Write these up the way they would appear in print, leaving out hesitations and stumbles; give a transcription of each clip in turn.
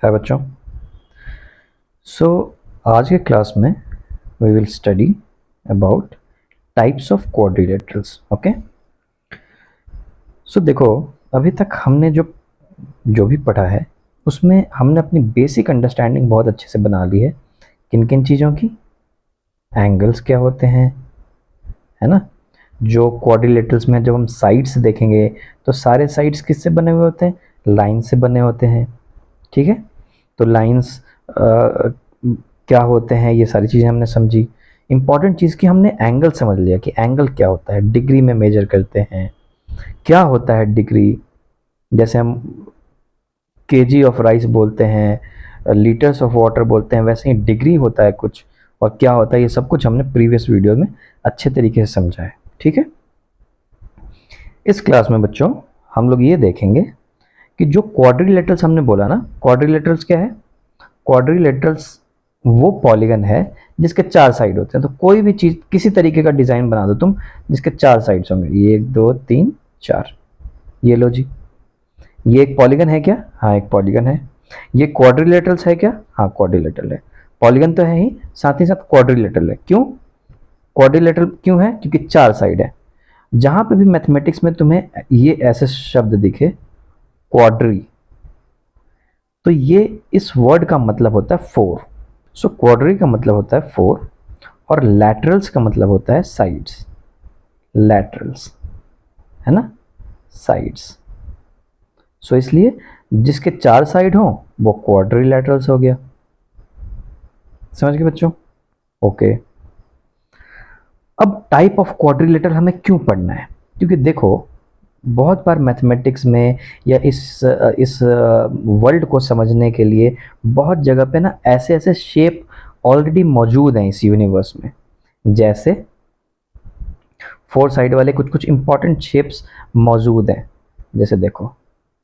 है बच्चों। सो आज के क्लास में we will study about types of quadrilaterals. Okay, so देखो, अभी तक हमने जो भी पढ़ा है उसमें हमने अपनी बेसिक अंडरस्टैंडिंग बहुत अच्छे से बना ली है। किन किन चीज़ों की? एंगल्स क्या होते हैं, है ना। जो क्वाड्रिलेटरल्स में जब हम साइड्स देखेंगे तो सारे साइड्स किससे बने हुए होते हैं? लाइन से बने होते हैं। ठीक है, तो लाइंस क्या होते हैं, ये सारी चीज़ें हमने समझी। इंपॉर्टेंट चीज़ की हमने एंगल समझ लिया कि एंगल क्या होता है, डिग्री में मेजर करते हैं। क्या होता है डिग्री? जैसे हम केजी ऑफ राइस बोलते हैं, लीटर्स ऑफ वाटर बोलते हैं, वैसे ही डिग्री होता है कुछ। और क्या होता है ये सब कुछ हमने प्रीवियस वीडियो में अच्छे तरीके से समझा है। ठीक है, इस क्लास में बच्चों हम लोग ये देखेंगे कि जो क्वाड्रिलेटरल्स हमने बोला ना, क्वाड्रिलेटरल्स क्या है? क्वाड्रिलेटरल्स वो पॉलीगन है जिसके चार साइड होते हैं। तो कोई भी चीज़, किसी तरीके का डिज़ाइन बना दो तुम जिसके चार साइड्स होंगे, ये 1 2 3 4। ये लो जी, ये एक पॉलीगन है क्या? हाँ, एक पॉलीगन है। ये क्वाड्रिलेटरल्स है क्या? हाँ, क्वाड्रिलेटरल है। पॉलीगन तो है ही, साथ क्वाड्रिलेटरल है। क्यों क्वाड्रिलेटरल क्यों है? क्योंकि चार साइड है। जहां पे भी मैथमेटिक्स में तुम्हें ये ऐसे शब्द दिखे क्वाड्री, तो ये इस वर्ड का मतलब होता है फोर। सो क्वाड्री का मतलब होता है फोर और लैटरल्स का मतलब होता है साइड्स। लैटरल्स, है ना, साइड्स। सो इसलिए जिसके चार साइड हो वो क्वाड्रिलैटरल्स हो गया। समझ गए बच्चों? ओके, अब टाइप ऑफ क्वाड्रिलेटरल हमें क्यों पढ़ना है? क्योंकि देखो, बहुत बार मैथमेटिक्स में या इस वर्ल्ड को समझने के लिए बहुत जगह पे ना ऐसे ऐसे शेप ऑलरेडी मौजूद हैं इस यूनिवर्स में। जैसे फोर साइड वाले कुछ कुछ इंपॉर्टेंट शेप्स मौजूद हैं। जैसे देखो,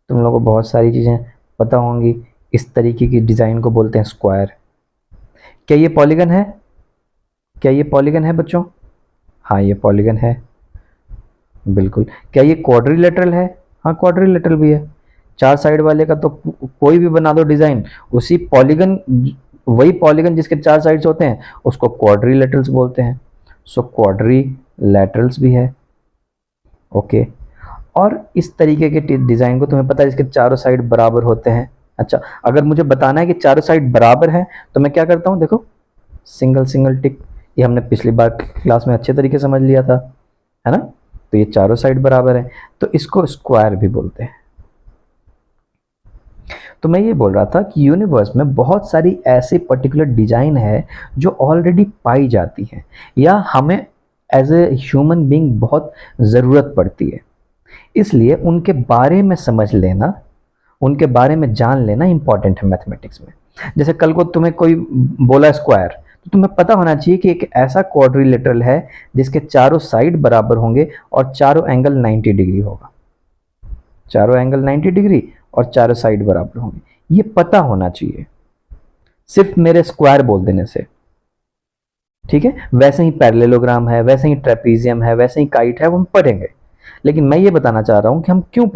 तुम लोगों को बहुत सारी चीज़ें पता होंगी। इस तरीके की डिज़ाइन को बोलते हैं स्क्वायर। क्या ये पॉलीगन है? क्या ये पॉलीगन है बच्चों? हाँ, ये पॉलीगन है, बिल्कुल। क्या ये क्वाड्रिलेटरल है? हाँ, क्वाड्रिलेटरल भी है। चार साइड वाले का तो कोई भी बना दो डिज़ाइन, उसी पॉलीगन, वही पॉलीगन जिसके चार साइड्स होते हैं उसको क्वाड्रिलेटरल्स बोलते हैं। सो क्वाड्रिलेटरल्स भी है। ओके, और इस तरीके के डिज़ाइन को तुम्हें पता है इसके चारों साइड बराबर होते हैं। अच्छा, अगर मुझे बताना है कि चारों साइड बराबर है तो मैं क्या करता हूँ? देखो, सिंगल सिंगल टिक। ये हमने पिछली बार क्लास में अच्छे तरीके से समझ लिया था, है ना। तो ये चारों साइड बराबर है, तो इसको स्क्वायर भी बोलते हैं। तो मैं ये बोल रहा था कि यूनिवर्स में बहुत सारी ऐसी पर्टिकुलर डिजाइन है जो ऑलरेडी पाई जाती हैं या हमें एज ए ह्यूमन बीइंग बहुत ज़रूरत पड़ती है। इसलिए उनके बारे में समझ लेना, उनके बारे में जान लेना इंपॉर्टेंट है मैथमेटिक्स में। जैसे कल को तुम्हें कोई बोला स्क्वायर, तो तुम्हें पता होना चाहिए कि एक ऐसा क्वाड्रिलेटरल है जिसके चारों साइड बराबर होंगे और चारों एंगल 90 डिग्री होगा। चारों एंगल 90 डिग्री और चारों साइड बराबर होंगे, ये पता होना चाहिए सिर्फ मेरे स्क्वायर बोल देने से। ठीक है, वैसे ही पैरेललोग्राम है, वैसे ही ट्रेपीजियम है, वैसे ही काइट है, वो हम पढ़ेंगे। लेकिन मैं ये बताना चाह रहा हूं कि हम क्यों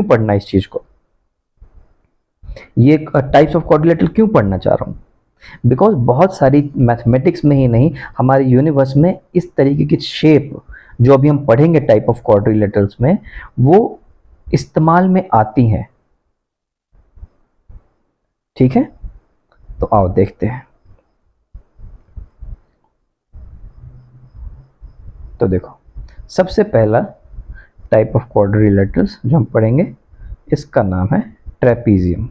पढ़ना इस चीज को, ये टाइप्स ऑफ क्वाड्रिलेटरल क्यों पढ़ना चाह रहा हूं। बिकॉज बहुत सारी मैथमेटिक्स में ही नहीं, हमारे यूनिवर्स में इस तरीके की शेप जो अभी हम पढ़ेंगे टाइप ऑफ क्वाड्रिलेटरल्स में, वो इस्तेमाल में आती हैं। ठीक है, तो आओ देखते हैं। तो देखो, सबसे पहला टाइप ऑफ क्वाड्रिलेटरल्स जो हम पढ़ेंगे इसका नाम है ट्रेपीजियम।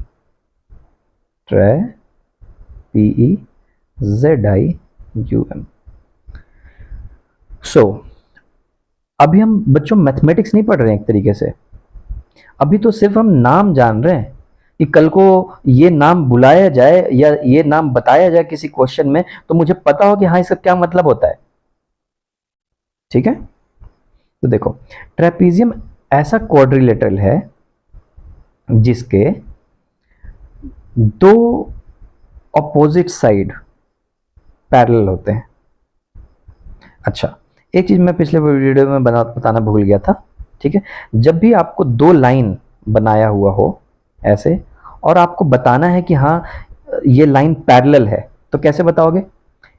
PEZIUM। सो अभी हम बच्चों मैथमेटिक्स नहीं पढ़ रहे हैं एक तरीके से, अभी तो सिर्फ हम नाम जान रहे हैं कि कल को ये नाम बुलाया जाए या ये नाम बताया जाए किसी क्वेश्चन में तो मुझे पता हो कि हाँ इसका क्या मतलब होता है। ठीक है, तो देखो, ट्रेपीजियम ऐसा क्वाड्रिलेटरल है जिसके दो ऑपोजिट साइड पैरेलल होते हैं। अच्छा, एक चीज मैं पिछले वीडियो में बताना भूल गया था। ठीक है, जब भी आपको दो लाइन बनाया हुआ हो ऐसे और आपको बताना है कि हाँ ये लाइन पैरेलल है, तो कैसे बताओगे?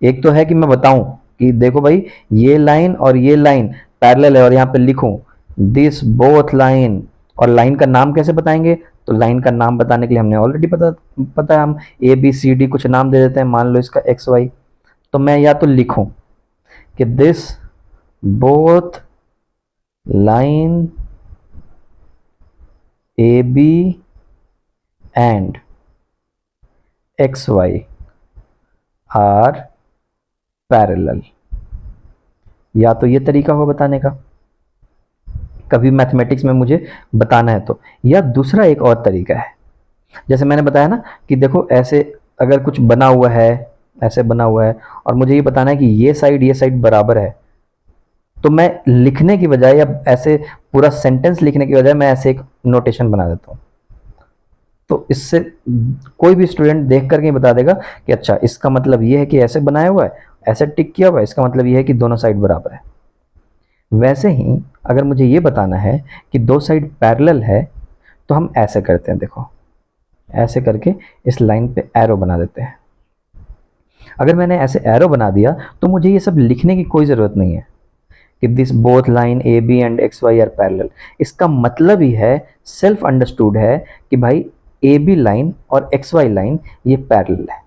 एक तो है कि मैं बताऊं कि देखो भाई ये लाइन और ये लाइन पैरेलल है और यहाँ पे लिखूं दिस बोथ लाइन, और लाइन का नाम कैसे बताएंगे? तो लाइन का नाम बताने के लिए हमने ऑलरेडी पता है, हम ए बी सी डी कुछ नाम दे देते हैं, मान लो इसका एक्स वाई। तो मैं या तो लिखूं कि this both line A B and x Y are parallel, या तो ये तरीका हो बताने का, कभी मैथमेटिक्स में मुझे बताना है तो। या दूसरा एक और तरीका है, जैसे मैंने बताया ना कि देखो ऐसे अगर कुछ बना हुआ है, ऐसे बना हुआ है और मुझे ये बताना है कि ये साइड बराबर है, तो मैं लिखने की बजाय या ऐसे पूरा सेंटेंस लिखने की बजाय मैं ऐसे एक नोटेशन बना देता हूँ। तो इससे कोई भी स्टूडेंट देख करके ही बता देगा कि अच्छा इसका मतलब ये है कि ऐसे बनाया हुआ है, ऐसे टिक किया हुआ है, इसका मतलब ये है कि दोनों साइड बराबर है। वैसे ही अगर मुझे ये बताना है कि दो साइड पैरेलल है, तो हम ऐसे करते हैं, देखो ऐसे करके इस लाइन पे एरो बना देते हैं। अगर मैंने ऐसे एरो बना दिया तो मुझे ये सब लिखने की कोई ज़रूरत नहीं है कि this both line A B and x Y are parallel. इसका मतलब ही है, सेल्फ अंडरस्टूड है कि भाई ए बी लाइन और एक्स वाई लाइन ये पैरेलल है।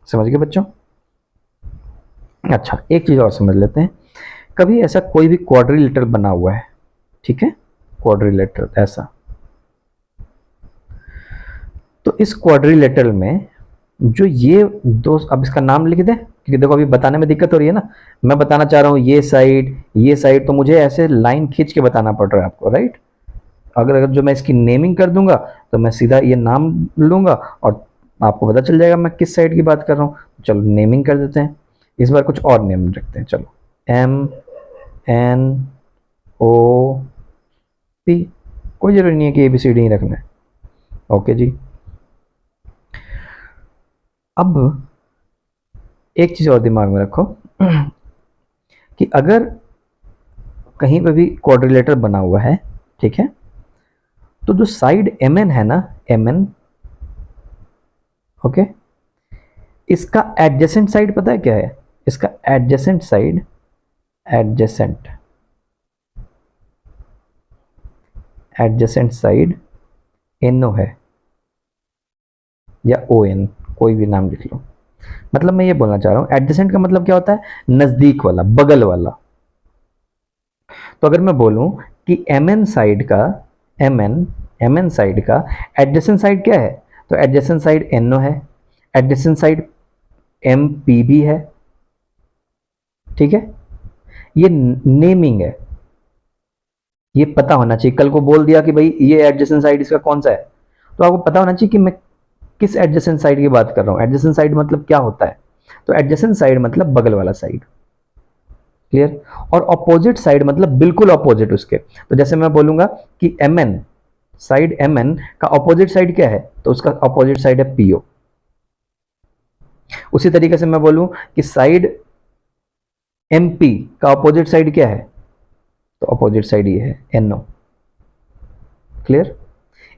समझ गए बच्चों? अच्छा, एक चीज़ और समझ लेते हैं। कभी ऐसा कोई भी क्वाड्रिलेटरल बना हुआ है, ठीक है, क्वाड्रिलेटरल ऐसा, तो इस क्वाड्रिलेटरल में जो ये दो, अब इसका नाम लिख दें क्योंकि देखो अभी बताने में दिक्कत हो रही है ना। मैं बताना चाह रहा हूँ ये साइड, तो मुझे ऐसे लाइन खींच के बताना पड़ रहा है आपको, राइट? अगर जो मैं इसकी नेमिंग कर दूंगा तो मैं सीधा ये नाम लूंगा और आपको पता चल जाएगा मैं किस साइड की बात कर रहा हूँ। चलो नेमिंग कर देते हैं, इस बार कुछ और नेम रखते हैं, चलो एम एन ओ पी, कोई जरूरी नहीं है कि ए बी सी डी ही रखना है। ओके जी। अब एक चीज़ और दिमाग में रखो कि अगर कहीं पे भी क्वाड्रिलेटर बना हुआ है, ठीक है, तो जो साइड एम एन है ना, एम एन, ओके, इसका एडजेसेंट साइड पता है क्या है? इसका adjacent side, adjacent adjacent side NO है या ओ एन, कोई भी नाम लिख लो। मतलब मैं ये बोलना चाह रहा हूं एडजेसेंट का मतलब क्या होता है? नजदीक वाला, बगल वाला। तो अगर मैं बोलूं कि एम एन साइड का, एम एन साइड का एडजेसेंट साइड क्या है, तो एडजेसेंट साइड एनओ है, एडजेसेंट साइड एम पी भी है, ठीक है। ये नेमिंग है, ये पता होना चाहिए। कल को बोल दिया कि भाई ये एडजेसेंट साइड इसका कौन सा है, तो आपको पता होना चाहिए कि मैं किस एडजेसेंट साइड की बात कर रहा हूँ। एडजेसेंट साइड मतलब क्या होता है? तो एडजेसेंट साइड मतलब बगल वाला साइड, क्लियर। और अपोजिट साइड मतलब बिल्कुल अपोजिट उसके। तो जैसे मैं बोलूंगा कि M N side, M N का अपोजिट साइड क्या है, तो उसका अपोजिट साइड है पीओ। उसी तरीके से मैं बोलूं कि साइड एमपी का अपोजिट साइड क्या है, तो अपोजिट साइड ये है एनओ, क्लियर।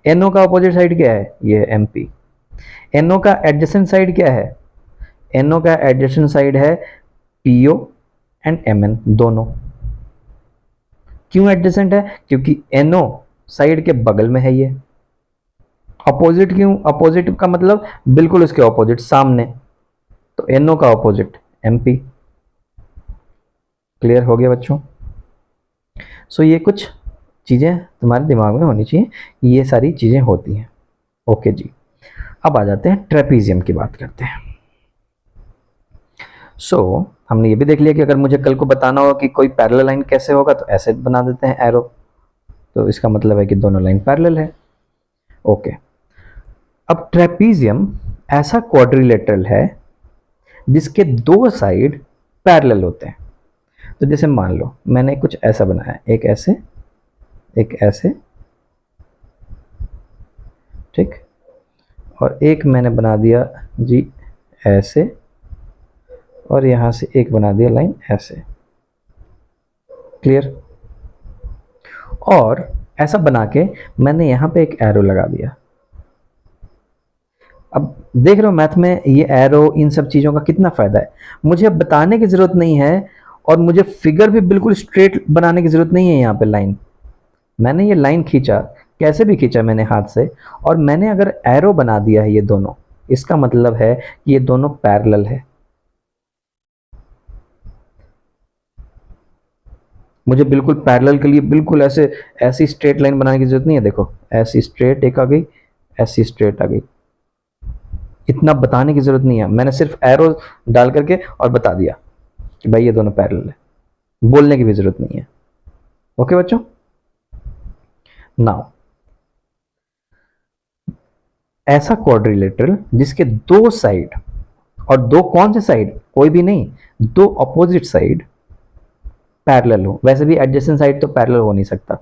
एनओ का अपोजिट साइड क्या है, ये है एमपी। एनओ का एडजेसेंट साइड क्या है, एनओ का एडजेसेंट साइड है पीओ एंड एमएन दोनों। क्यों एडजेसेंट है? क्योंकि एनओ साइड के बगल में है ये। अपोजिट क्यों? अपोजिट का मतलब बिल्कुल उसके अपोजिट, सामने, तो एनओ का अपोजिट एमपी। क्लियर हो गया बच्चों? सो ये कुछ चीज़ें तुम्हारे दिमाग में होनी चाहिए, ये सारी चीज़ें होती हैं। ओके जी, अब आ जाते हैं ट्रेपीजियम की बात करते हैं। हमने ये भी देख लिया कि अगर मुझे कल को बताना हो कि कोई पैरेलल लाइन कैसे होगा, तो ऐसे बना देते हैं एरो, तो इसका मतलब है कि दोनों लाइन पैरेलल है। ओके, अब ट्रेपीजियम ऐसा क्वाड्रिलेटरल है जिसके दो साइड पैरेलल होते हैं। तो जैसे मान लो मैंने कुछ ऐसा बनाया, एक ऐसे, एक ऐसे, ठीक, और एक मैंने बना दिया जी ऐसे, और यहां से एक बना दिया लाइन ऐसे, क्लियर। और ऐसा बना के मैंने यहाँ पे एक एरो लगा दिया। अब देख रहे हो मैथ में ये एरो इन सब चीज़ों का कितना फ़ायदा है। मुझे अब बताने की ज़रूरत नहीं है और मुझे फिगर भी बिल्कुल स्ट्रेट बनाने की ज़रूरत नहीं है। यहाँ पे लाइन, मैंने ये लाइन खींचा, कैसे भी खींचा मैंने हाथ से, और मैंने अगर एरो बना दिया है ये दोनों, इसका मतलब है कि ये दोनों पैरेलल है। मुझे बिल्कुल पैरेलल के लिए बिल्कुल ऐसे ऐसी स्ट्रेट लाइन बनाने की जरूरत नहीं है। देखो ऐसी स्ट्रेट एक आ गई, ऐसी स्ट्रेट आ गई। इतना बताने की जरूरत नहीं है, मैंने सिर्फ एरो डाल करके और बता दिया कि भाई ये दोनों पैरेलल है। बोलने की भी जरूरत नहीं है। ओके बच्चों, नाउ ऐसा क्वाड्रिलेटरल जिसके दो साइड, और दो कौन से साइड, कोई भी नहीं, दो अपोजिट साइड पैरेलल हो। वैसे भी एडजेसेंट साइड तो पैरेलल हो नहीं सकता,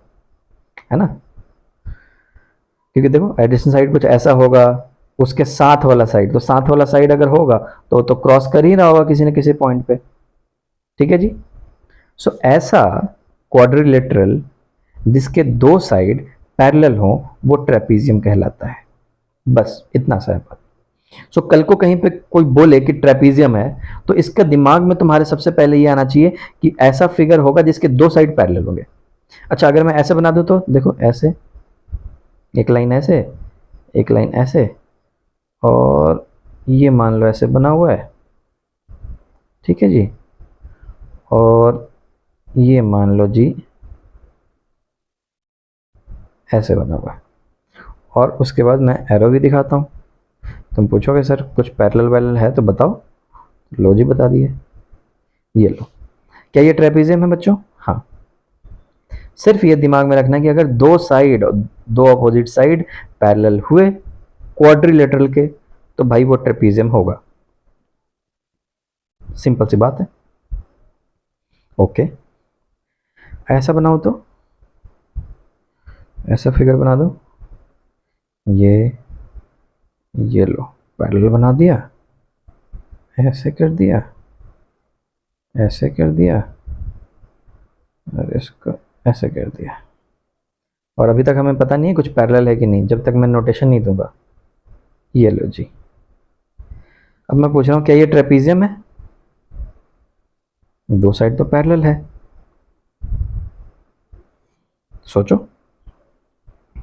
है ना, क्योंकि देखो एडजेसेंट साइड कुछ ऐसा होगा, उसके साथ वाला साइड, तो साथ वाला साइड अगर होगा तो क्रॉस कर ही रहा होगा किसी न किसी पॉइंट पे। ठीक है जी। सो ऐसा क्वाड्रिलेटरल जिसके दो साइड पैरेलल हो वो ट्रेपीजियम कहलाता है। बस इतना सा है बात। सो कल को कहीं पे कोई बोले कि ट्रेपीजियम है, तो इसका दिमाग में तुम्हारे सबसे पहले ये आना चाहिए कि ऐसा फिगर होगा जिसके दो साइड पैरेलल होंगे। अच्छा अगर मैं ऐसे बना दूं तो देखो, ऐसे एक लाइन ऐसे, एक लाइन ऐसे, और ये मान लो ऐसे बना हुआ है। ठीक है जी, और ये मान लो जी ऐसे बना हुआ है, और उसके बाद मैं एरो भी दिखाता हूँ। तुम पूछोगे सर कुछ पैरेलल वैरेलल है तो बताओ, लो जी बता दिए। ये लो, क्या ये ट्रेपीजियम है बच्चों? हाँ। सिर्फ ये दिमाग में रखना कि अगर दो साइड, दो अपोजिट साइड पैरेलल हुए क्वाड्रिलेटरल के, तो भाई वो ट्रेपीजियम होगा। सिंपल सी बात है। ओके, ऐसा बनाओ तो, ऐसा फिगर बना दो, ये लो पैरेलल बना दिया, ऐसे कर दिया, ऐसे कर दिया, और इसको ऐसे कर दिया, और अभी तक हमें पता नहीं है कुछ पैरेलल है कि नहीं जब तक मैं नोटेशन नहीं दूंगा। ये लो जी। अब मैं पूछ रहा हूँ क्या ये ट्रेपीजियम है? दो साइड तो पैरेलल है, सोचो।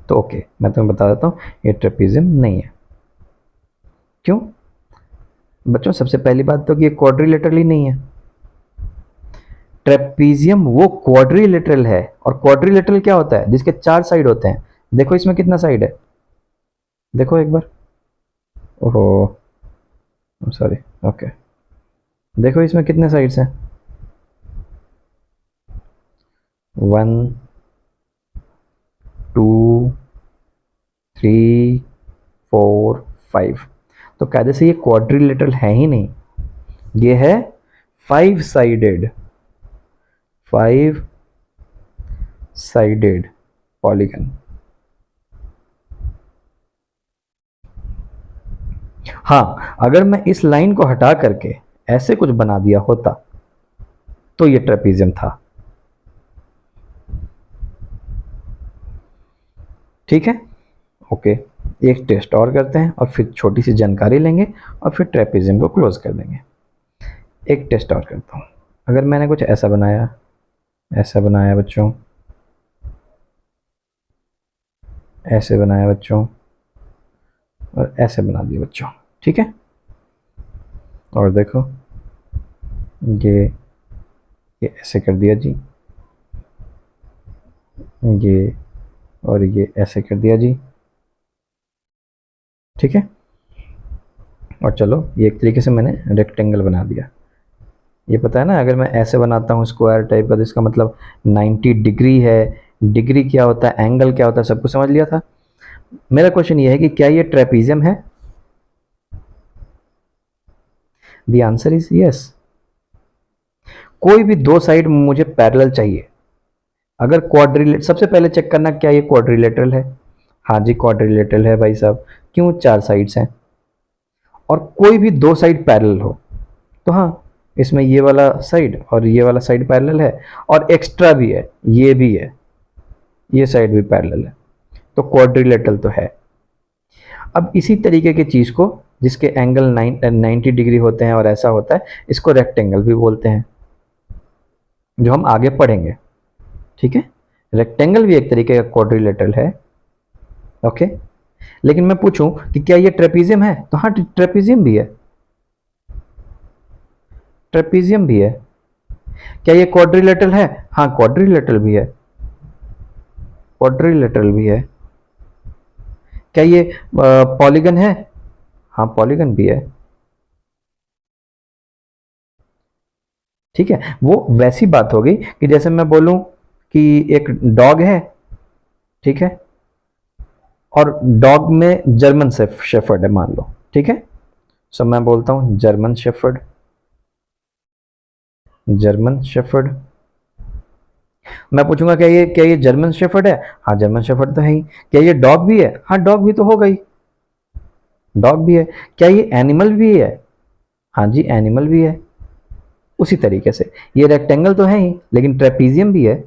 तो ओके, मैं तुम्हें बता देता हूँ ये ट्रेपीजियम नहीं है। क्यों बच्चों? सबसे पहली बात तो कि ये क्वाड्रिलेटरल ही नहीं है। ट्रेपीजियम वो क्वाड्रिलेटरल है, और क्वाड्रिलेटरल क्या होता है? जिसके चार साइड होते हैं। देखो इसमें कितना साइड है, देखो एक बार। ओहो सॉरी, ओके, देखो इसमें कितने साइड्स हैं, 1 2 3 4 5। तो कायदे से ये क्वाड्रिलेटरल है ही नहीं, ये है 5 साइडेड पॉलीगन। हाँ, अगर मैं इस लाइन को हटा करके ऐसे कुछ बना दिया होता तो ये ट्रेपीजियम था। ठीक है, ओके। एक टेस्ट और करते हैं और फिर छोटी सी जानकारी लेंगे और फिर ट्रेपीजियम को क्लोज कर देंगे। एक टेस्ट और करता हूँ। अगर मैंने कुछ ऐसा बनाया, ऐसा बनाया बच्चों, ऐसे बनाया बच्चों, और ऐसे बना दिया बच्चों। ठीक है, और देखो ये ऐसे कर दिया जी, ये और ये ऐसे कर दिया जी। ठीक है, और चलो ये एक तरीके से मैंने रेक्टेंगल बना दिया। ये पता है ना, अगर मैं ऐसे बनाता हूँ स्क्वायर टाइप का तो इसका मतलब 90 डिग्री है। डिग्री क्या होता है, एंगल क्या होता है, सब कुछ समझ लिया था। मेरा क्वेश्चन ये है कि क्या ये ट्रेपीजियम है? The answer is yes. कोई भी दो साइड मुझे पैरेलल चाहिए। अगर क्वाड्रिलेट, सबसे पहले चेक करना क्या ये क्वाड्रिलेटरल है। हाँ जी क्वाड्रिलेटरल है भाई साहब, क्यों? चार साइड्स हैं, और कोई भी दो साइड पैरेलल हो तो हाँ, इसमें ये वाला साइड और ये वाला साइड पैरेलल है, और एक्स्ट्रा भी है, ये भी है। ये साइड भी पैरेलल है, तो क्वाड्रिलेटरल तो है। अब इसी तरीके की चीज़ को, जिसके एंगल 90 डिग्री होते हैं और ऐसा होता है, इसको रेक्टेंगल भी बोलते हैं, जो हम आगे पढ़ेंगे। ठीक है, रेक्टेंगल भी एक तरीके का क्वाड्रिलेटरल है। ओके, लेकिन मैं पूछूं कि क्या ये ट्रेपीजियम है, तो हाँ ट्रेपीजियम भी है, ट्रेपीजियम भी है। क्या ये क्वाड्रिलेटरल है, हाँ क्वाड्रिलेटरल भी है, क्वाड्रिलेटरल भी है। क्या ये पॉलीगन है, हाँ पॉलीगन भी है। ठीक है, वो वैसी बात हो गई कि जैसे मैं बोलूं कि एक डॉग है, ठीक है, और डॉग में जर्मन शेफर्ड है मान लो, ठीक है। सो मैं बोलता हूं जर्मन शेफर्ड, जर्मन शेफर्ड। मैं पूछूंगा क्या ये जर्मन शेफर्ड है, हाँ जर्मन शेफर्ड तो है ही। क्या ये डॉग भी है, हाँ डॉग भी तो होगा ही, डॉग भी है। क्या ये एनिमल भी है, हाँ जी एनिमल भी है। उसी तरीके से ये रेक्टेंगल तो है ही, लेकिन ट्रेपीजियम भी है,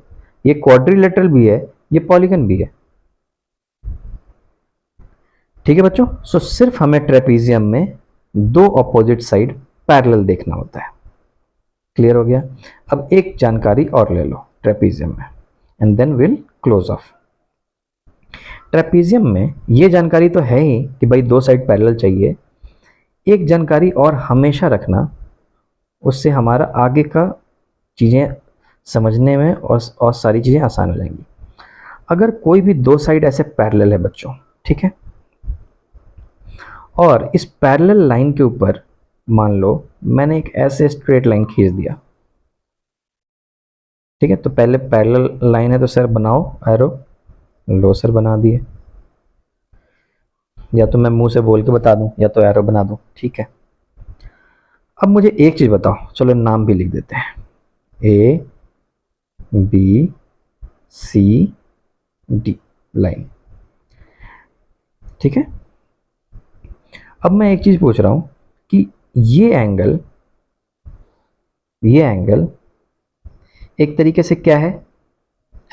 ये क्वाड्रिलेटरल भी है, ये पॉलीगन भी है। ठीक है बच्चों, सो सिर्फ हमें ट्रेपीजियम में दो अपोजिट साइड पैरेलल देखना होता है। क्लियर हो गया। अब एक जानकारी और ले लो ट्रेपीजियम में, and then will close off. Trapezium में ये जानकारी तो है ही कि भाई दो साइड पैरेलल चाहिए। एक जानकारी और हमेशा रखना, उससे हमारा आगे का चीज़ें समझने में और सारी चीज़ें आसान हो जाएंगी। अगर कोई भी दो साइड ऐसे पैरेलल है बच्चों, ठीक है, और इस पैरेलल लाइन के ऊपर मान लो मैंने एक ऐसे स्ट्रेट लाइन खींच दिया, ठीक है, तो पहले पैरेलल लाइन है तो सर बनाओ एरो, लो सर बना दिए, या तो मैं मुंह से बोल के बता दूं या तो एरो बना दूं, ठीक है। अब मुझे एक चीज़ बताओ, चलो नाम भी लिख देते हैं, A B C D line, ठीक है। अब मैं एक चीज़ पूछ रहा हूं कि ये एंगल एक तरीके से क्या है,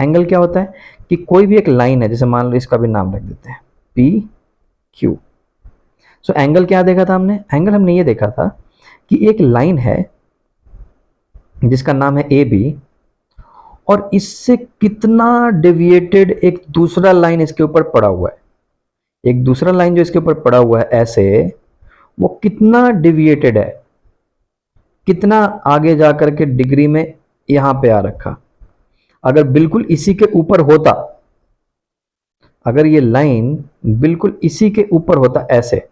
एंगल क्या होता है कि कोई भी एक लाइन है, जैसे मान लो इसका भी नाम रख देते हैं पी क्यू। सो एंगल क्या देखा था हमने, एंगल हमने ये देखा था कि एक लाइन है जिसका नाम है ए बी, और इससे कितना डेविएटेड एक दूसरा लाइन इसके ऊपर पड़ा हुआ है, एक दूसरा लाइन जो इसके ऊपर पड़ा हुआ है ऐसे, वो कितना डेविएटेड है, कितना आगे जाकर के डिग्री में यहां पे आ रखा। अगर बिल्कुल इसी के ऊपर होता, अगर ये लाइन बिल्कुल इसी के ऊपर होता ऐसे,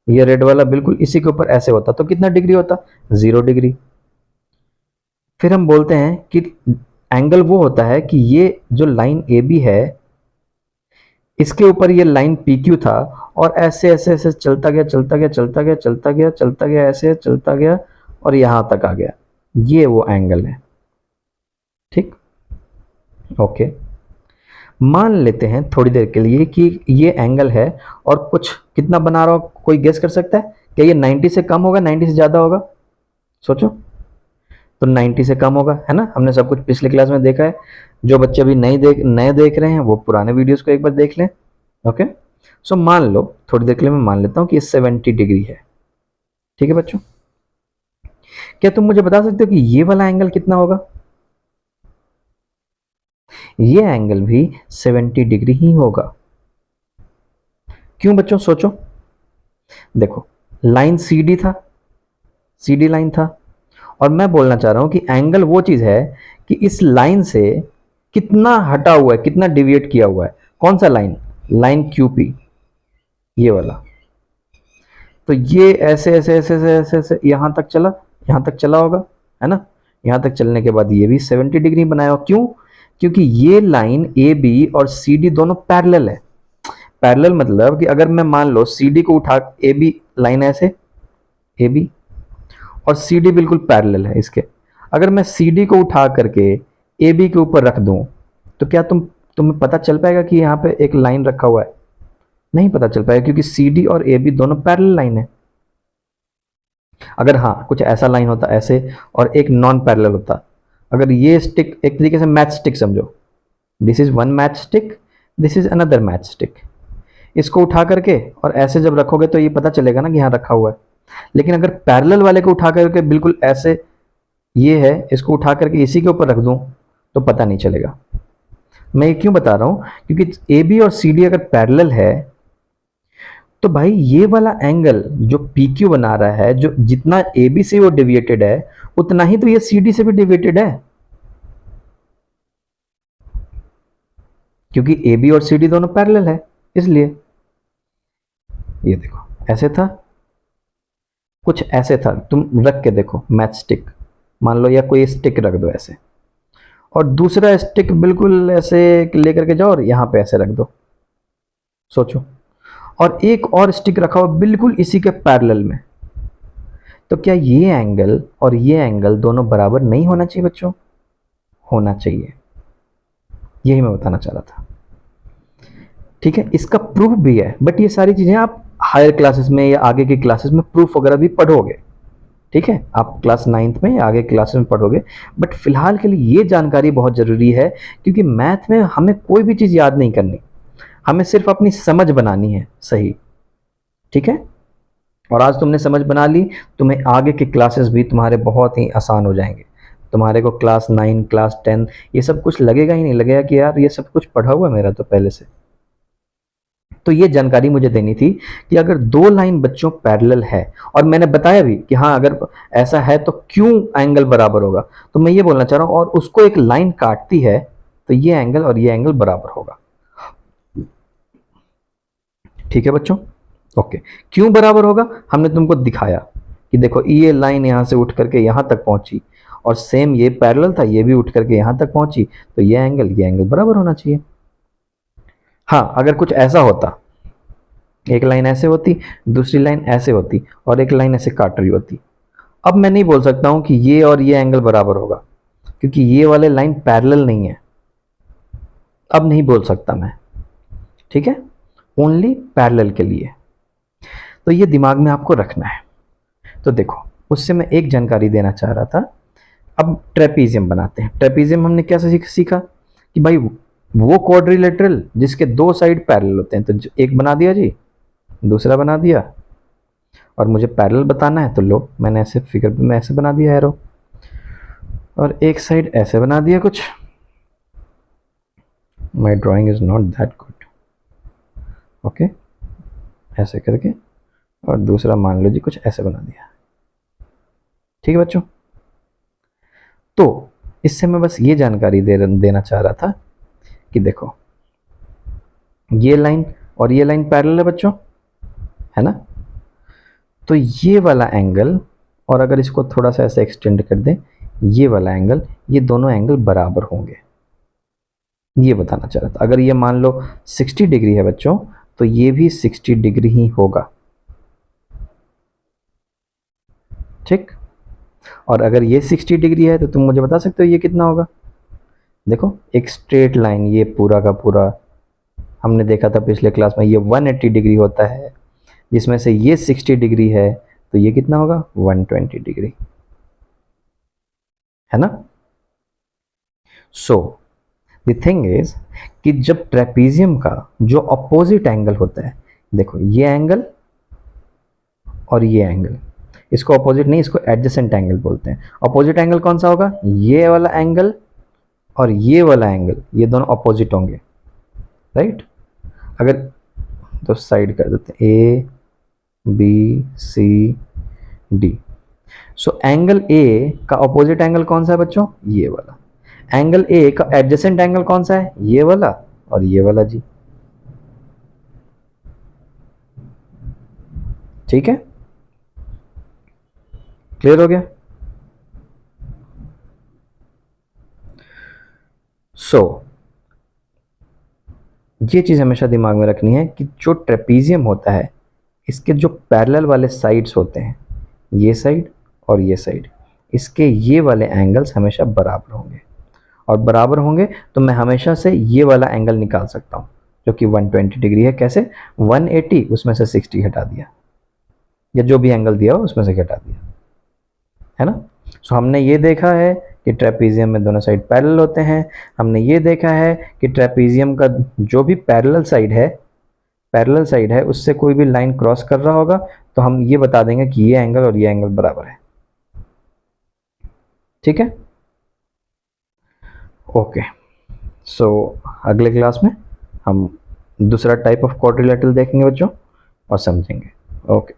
ये रेड वाला बिल्कुल इसी के ऊपर ऐसे होता, तो कितना डिग्री होता, 0 डिग्री। फिर हम बोलते हैं कि एंगल वो होता है कि ये जो लाइन ए बी है, इसके ऊपर ये लाइन पी क्यू था, और ऐसे ऐसे ऐसे चलता गया चलता गया चलता गया चलता गया चलता गया, ऐसे चलता गया और यहां तक आ गया, ये वो एंगल है। ठीक, ओके। मान लेते हैं थोड़ी देर के लिए कि ये एंगल है, और कुछ कितना बना रहा हो, कोई गेस कर सकता है क्या ये 90 से कम होगा, 90 से ज़्यादा होगा, सोचो। तो 90 से कम होगा, है ना, हमने सब कुछ पिछले क्लास में देखा है। जो बच्चे अभी नए देख रहे हैं वो पुराने वीडियोस को एक बार देख लें। ओके, सो मान लो थोड़ी देर के लिए मैं मान लेता हूँ कि ये 70 डिग्री है। ठीक है बच्चों, क्या तुम मुझे बता सकते हो कि ये वाला एंगल कितना होगा, ये एंगल भी 70 डिग्री ही होगा। क्यों बच्चों, सोचो। देखो, लाइन सी डी था, सी डी लाइन था, और मैं बोलना चाह रहा हूं कि एंगल वो चीज है कि इस लाइन से कितना हटा हुआ है, कितना डिविएट किया हुआ है। कौन सा लाइन, लाइन क्यूपी, ये वाला। तो ये ऐसे ऐसे ऐसे ऐसे ऐसे, ऐसे यहां तक चला, यहां तक चला होगा, है ना। यहां तक चलने के बाद ये भी 70 डिग्री बनाया हो। क्यों, क्योंकि ये लाइन ए बी और सी डी दोनों पैरेलल है। पैरेलल मतलब कि अगर मैं मान लो सी डी को उठा, ए बी लाइन ऐसे, ए बी और सी डी बिल्कुल पैरेलल है इसके, अगर मैं सी डी को उठा करके ए बी के ऊपर रख दूं, तो क्या तुम्हें पता चल पाएगा कि यहाँ पे एक लाइन रखा हुआ है, नहीं पता चल पाएगा, क्योंकि सी डी और ए बी दोनों पैरेलल लाइन है। अगर हाँ कुछ ऐसा लाइन होता ऐसे, और एक नॉन पैरेलल होता, अगर ये स्टिक एक तरीके से मैच स्टिक समझो, this is one match stick, this is another match stick. इसको उठा करके और ऐसे जब रखोगे तो ये पता चलेगा ना कि यहाँ रखा हुआ है। लेकिन अगर पैरेलल वाले को उठा करके बिल्कुल ऐसे, ये है, इसको उठा करके इसी के ऊपर रख दूं तो पता नहीं चलेगा। मैं ये क्यों बता रहा हूं, क्योंकि ए बी और सी डी अगर पैरेलल है तो भाई ये वाला एंगल जो पी क्यू बना रहा है, जो जितना ए बी से वो डिविएटेड है उतना ही तो ये सी डी से भी डिविएटेड है, क्योंकि ए बी और सी डी दोनों पैरेलल है। इसलिए ये देखो ऐसे था, कुछ ऐसे था, तुम रख के देखो मैच स्टिक मान लो, या कोई स्टिक रख दो ऐसे, और दूसरा स्टिक बिल्कुल ऐसे लेकर के जाओ और यहां पे ऐसे रख दो, सोचो, और एक और स्टिक रखा हुआ बिल्कुल इसी के पैरेलल में, तो क्या ये एंगल और ये एंगल दोनों बराबर नहीं होना चाहिए बच्चों? होना चाहिए, यही मैं बताना चाह रहा था। ठीक है, इसका प्रूफ भी है, बट ये सारी चीजें आप हायर क्लासेस में या आगे की क्लासेस में प्रूफ वगैरह भी पढ़ोगे। ठीक है, आप क्लास 9th में या आगे क्लासेस में पढ़ोगे, बट फिलहाल के लिए ये जानकारी बहुत जरूरी है, क्योंकि मैथ में हमें कोई भी चीज याद नहीं करनी, हमें सिर्फ अपनी समझ बनानी है सही। ठीक है, और आज तुमने समझ बना ली, तुम्हें आगे के क्लासेस भी तुम्हारे बहुत ही आसान हो जाएंगे। तुम्हारे को क्लास 9 क्लास 10 ये सब कुछ लगेगा ही नहीं, लगेगा कि यार ये सब कुछ पढ़ा हुआ मेरा तो पहले से। तो ये जानकारी मुझे देनी थी कि अगर दो लाइन बच्चों पैरेलल है, और मैंने बताया भी कि हाँ अगर ऐसा है तो क्यों एंगल बराबर होगा, तो मैं ये बोलना चाह रहा हूं, और उसको एक लाइन काटती है तो ये एंगल और ये एंगल बराबर होगा। ठीक है बच्चों, ओके, क्यों बराबर होगा हमने तुमको दिखाया कि देखो ये लाइन यहां से उठ करके यहां तक पहुंची, और सेम ये पैरेलल था, ये भी उठ करके यहां तक पहुंची, तो ये एंगल बराबर होना चाहिए। हाँ, अगर कुछ ऐसा होता, एक लाइन ऐसे होती, दूसरी लाइन ऐसे होती, और एक लाइन ऐसे काट रही होती, अब मैं नहीं बोल सकता हूं कि ये और ये एंगल बराबर होगा, क्योंकि ये वाले लाइन पैरेलल नहीं है, अब नहीं बोल सकता मैं। ठीक है, ओनली पैरेलल के लिए, तो ये दिमाग में आपको रखना है। तो देखो, उससे मैं एक जानकारी देना चाह रहा था। अब ट्रेपीजियम बनाते हैं। ट्रेपीजियम हमने क्या सीखा कि भाई वो क्वाड्रिलेटरल जिसके दो साइड पैरेलल होते हैं, तो एक बना दिया जी, दूसरा बना दिया, और मुझे पैरेलल बताना है तो लो मैंने ऐसे फिगर में ऐसे बना दिया एरो, और एक साइड ऐसे बना दिया कुछ, माई drawing is not that good, okay, ऐसे करके, और दूसरा मान लो जी कुछ ऐसे बना दिया। ठीक है बच्चों, तो इससे मैं बस ये जानकारी देना चाह रहा था कि देखो ये लाइन और ये लाइन पैरेलल है बच्चों, है ना, तो ये वाला एंगल, और अगर इसको थोड़ा सा ऐसे एक्सटेंड कर दें, ये वाला एंगल, ये दोनों एंगल बराबर होंगे, ये बताना चाह रहा था। अगर ये मान लो 60 डिग्री है बच्चों, तो ये भी 60 डिग्री ही होगा। ठीक, और अगर ये 60 डिग्री है तो तुम मुझे बता सकते हो ये कितना होगा। देखो एक स्ट्रेट लाइन, ये पूरा का पूरा हमने देखा था पिछले क्लास में, ये 180 डिग्री होता है, जिसमें से ये 60 डिग्री है, तो ये कितना होगा 120 डिग्री, है ना। सो द थिंग इज कि जब ट्रेपीजियम का जो अपोजिट एंगल होता है, देखो ये एंगल और ये एंगल, इसको अपोजिट नहीं, इसको एडजेसेंट एंगल बोलते हैं। अपोजिट एंगल कौन सा होगा, ये वाला एंगल और ये वाला एंगल, ये दोनों अपोजिट होंगे, राइट। अगर तो साइड कर देते हैं A B C D. So angle A का अपोजिट एंगल कौन सा है बच्चों, ये वाला। एंगल ए का एडजेसेंट एंगल कौन सा है, ये वाला और ये वाला जी। ठीक है, क्लियर हो गया। सो ये चीज हमेशा दिमाग में रखनी है कि जो ट्रेपीजियम होता है, इसके जो पैरेलल वाले साइड्स होते हैं, ये साइड और ये साइड, इसके ये वाले एंगल्स हमेशा बराबर होंगे, और बराबर होंगे तो मैं हमेशा से ये वाला एंगल निकाल सकता हूँ जो कि 120 डिग्री है। कैसे, 180 उसमें से 60 हटा दिया, या जो भी एंगल दिया हो उसमें से घटा दिया, है ना। सो हमने ये देखा है कि ट्रेपीजियम में दोनों साइड पैरेलल होते हैं। हमने ये देखा है कि ट्रेपीजियम का जो भी पैरेलल साइड है उससे कोई भी लाइन क्रॉस कर रहा होगा तो हम ये बता देंगे कि ये एंगल और ये एंगल बराबर है। ठीक है, ओके। सो अगले क्लास में हम दूसरा टाइप ऑफ क्वाड्रिलेटरल देखेंगे बच्चों और समझेंगे। ओके।